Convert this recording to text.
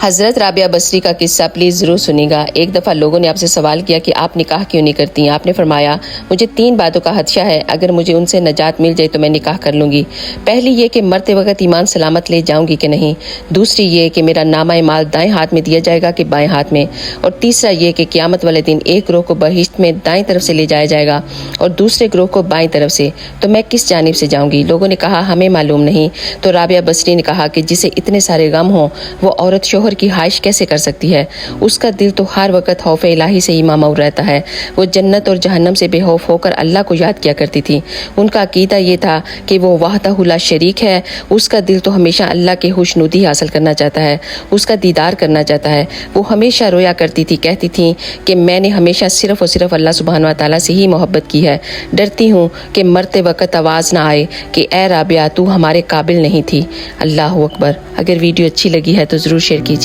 حضرت رابعہ بصری کا قصہ پلیز ضرور سنیے گا۔ ایک دفعہ لوگوں نے آپ سے سوال کیا کہ آپ نکاح کیوں نہیں کرتی؟ آپ نے فرمایا مجھے 3 باتوں کا خدشہ ہے، اگر مجھے ان سے نجات مل جائے تو میں نکاح کر لوں گی۔ پہلی یہ کہ مرتے وقت ایمان سلامت لے جاؤں گی کہ نہیں، دوسری یہ کہ میرا نامہ مال دائیں ہاتھ میں دیا جائے گا کہ بائیں ہاتھ میں، اور تیسرا یہ کہ قیامت والے دن ایک گروہ کو بہشت میں دائیں طرف سے لے جایا جائے گا اور دوسرے گروہ کو بائیں طرف سے، تو میں کس جانب سے جاؤں گی؟ لوگوں نے کہا ہمیں معلوم نہیں۔ تو رابعہ بصری نے کہا کہ جسے اتنے سارے غم ہوں وہ عورت شوہر کی خواہش کیسے کر سکتی ہے؟ اس کا دل تو ہر وقت خوف الہی سے ہی مامور رہتا ہے۔ وہ جنت اور جہنم سے بے خوف ہو کر اللہ کو یاد کیا کرتی تھی۔ ان کا عقیدہ یہ تھا کہ وہ وحدہ لا شریک ہے۔ اس کا دل تو ہمیشہ اللہ کی خوشنودی حاصل کرنا چاہتا ہے، اس کا دیدار کرنا چاہتا ہے۔ وہ ہمیشہ رویا کرتی تھی، کہتی تھی کہ میں نے ہمیشہ صرف اور صرف اللہ سبحانہ و تعالیٰ سے ہی محبت کی ہے، ڈرتی ہوں کہ مرتے وقت آواز نہ آئے کہ اے رابعہ تو ہمارے قابل نہیں تھی۔ اللہ اکبر۔ اگر ویڈیو اچھی لگی ہے تو ضرور شیئر کیجیے۔